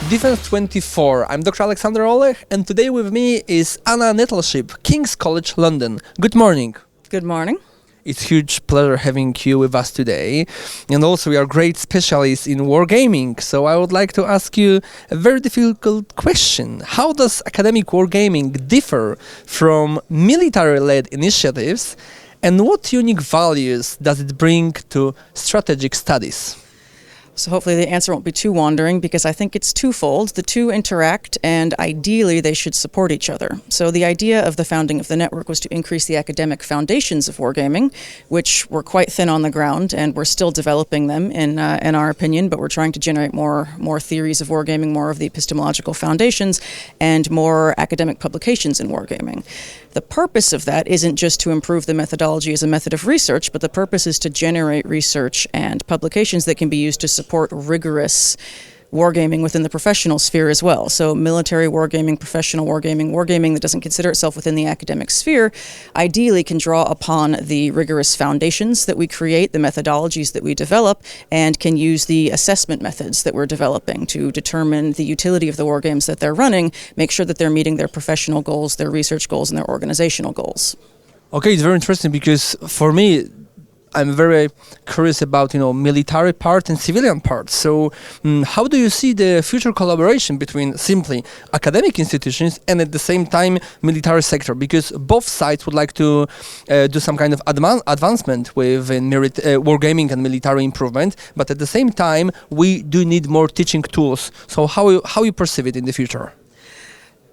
Defense 24. I'm Dr. Alexander Olech, and today with me is Anna Nettleship, King's College London. Good morning. Good morning. It's a huge pleasure having you with us today. And also, we are great specialists in wargaming. So I would like to ask you a very difficult question. How does academic wargaming differ from military-led initiatives? And what unique values does it bring to strategic studies? So hopefully the answer won't be too wandering, because I think it's twofold. The two interact, and ideally they should support each other. So the idea of the founding of the network was to increase the academic foundations of wargaming, which were quite thin on the ground, and we're still developing them in our opinion, but we're trying to generate more theories of wargaming, more of the epistemological foundations, and more academic publications in wargaming. The purpose of that isn't just to improve the methodology as a method of research, but the purpose is to generate research and publications that can be used to support rigorous wargaming within the professional sphere as well. So military wargaming, professional wargaming, wargaming that doesn't consider itself within the academic sphere, ideally can draw upon the rigorous foundations that we create, the methodologies that we develop, and can use the assessment methods that we're developing to determine the utility of the wargames that they're running, make sure that they're meeting their professional goals, their research goals, and their organizational goals. Okay, it's very interesting because for me, I'm very curious about, military part and civilian part. So how do you see the future collaboration between simply academic institutions and at the same time military sector? Because both sides would like to do some kind of advancement with wargaming and military improvement, but at the same time we do need more teaching tools. So how you perceive it in the future?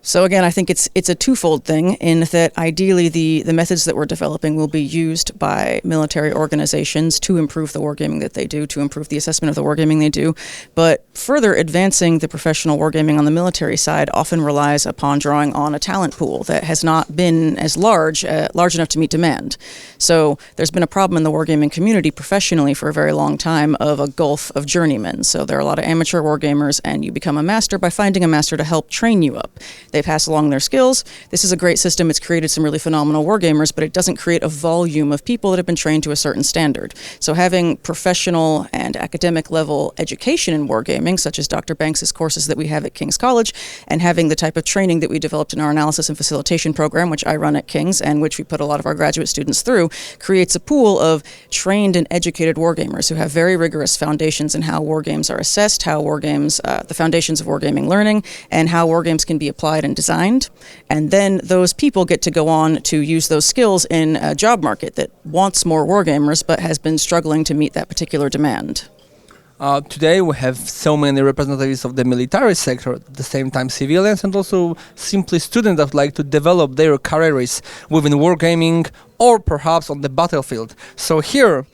So again, I think it's a twofold thing in that ideally the methods that we're developing will be used by military organizations to improve the wargaming that they do, to improve the assessment of the wargaming they do. But further advancing the professional wargaming on the military side often relies upon drawing on a talent pool that has not been as large enough to meet demand. So there's been a problem in the wargaming community professionally for a very long time of a gulf of journeymen. So there are a lot of amateur wargamers, and you become a master by finding a master to help train you up. They pass along their skills. This is a great system. It's created some really phenomenal wargamers, but it doesn't create a volume of people that have been trained to a certain standard. So having professional and academic level education in wargaming, such as Dr. Banks's courses that we have at King's College, and having the type of training that we developed in our analysis and facilitation program, which I run at King's and which we put a lot of our graduate students through, creates a pool of trained and educated wargamers who have very rigorous foundations in how wargames are assessed, how wargames, the foundations of wargaming learning, and how wargames can be applied and designed. And then those people get to go on to use those skills in a job market that wants more wargamers but has been struggling to meet that particular demand. Today we have so many representatives of the military sector, at the same time civilians, and also simply students that would like to develop their careers within wargaming or perhaps on the battlefield. So here,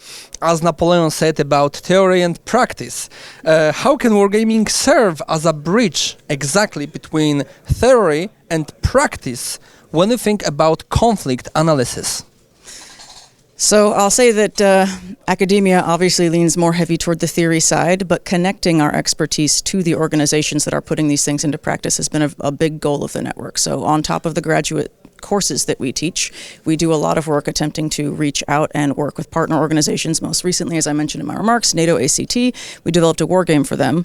as Napoleon said about theory and practice, how can wargaming serve as a bridge exactly between theory and practice when you think about conflict analysis? So I'll say that academia obviously leans more heavy toward the theory side, but connecting our expertise to the organizations that are putting these things into practice has been a big goal of the network. So on top of the graduate courses that we teach, we do a lot of work attempting to reach out and work with partner organizations. Most recently, as I mentioned in my remarks, NATO ACT, we developed a war game for them.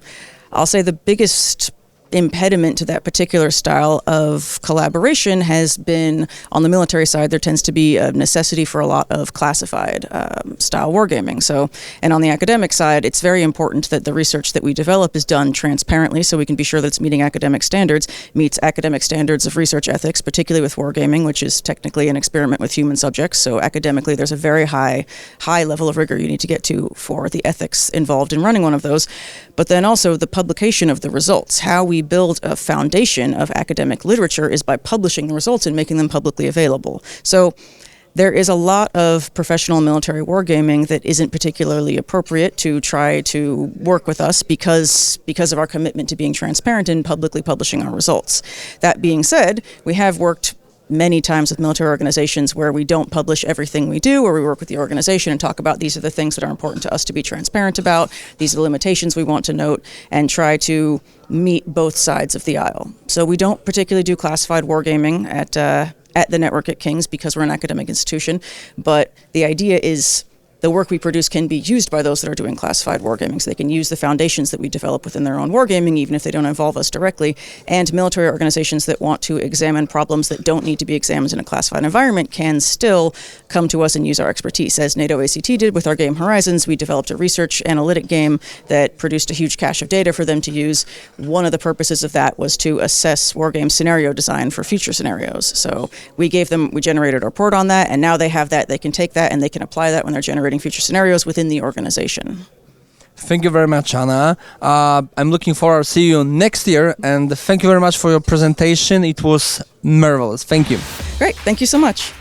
I'll say the biggest impediment to that particular style of collaboration has been on the military side. There tends to be a necessity for a lot of classified style wargaming. So, and on the academic side, it's very important that the research that we develop is done transparently, so we can be sure that it's meeting academic standards, meets academic standards of research ethics, particularly with wargaming, which is technically an experiment with human subjects. So academically, there's a very high level of rigor you need to get to for the ethics involved in running one of those. But then also the publication of the results. How we build a foundation of academic literature is by publishing the results and making them publicly available. So there is a lot of professional military wargaming that isn't particularly appropriate to try to work with us because of our commitment to being transparent and publicly publishing our results. That being said, we have worked many times with military organizations where we don't publish everything we do, where we work with the organization and talk about these are the things that are important to us to be transparent about, these are the limitations we want to note, and try to meet both sides of the aisle. So we don't particularly do classified wargaming at the network at King's because we're an academic institution, but the idea is the work we produce can be used by those that are doing classified wargaming. So they can use the foundations that we develop within their own wargaming, even if they don't involve us directly. And military organizations that want to examine problems that don't need to be examined in a classified environment can still come to us and use our expertise. As NATO ACT did with our game Horizons, we developed a research analytic game that produced a huge cache of data for them to use. One of the purposes of that was to assess wargame scenario design for future scenarios. So we generated a report on that, and now they have that. They can take that and they can apply that when they're generating future scenarios within the organization. Thank you very much, Anna. I'm looking forward to see you next year, and thank you very much for your presentation. It was marvelous. Thank you. Great. Thank you so much.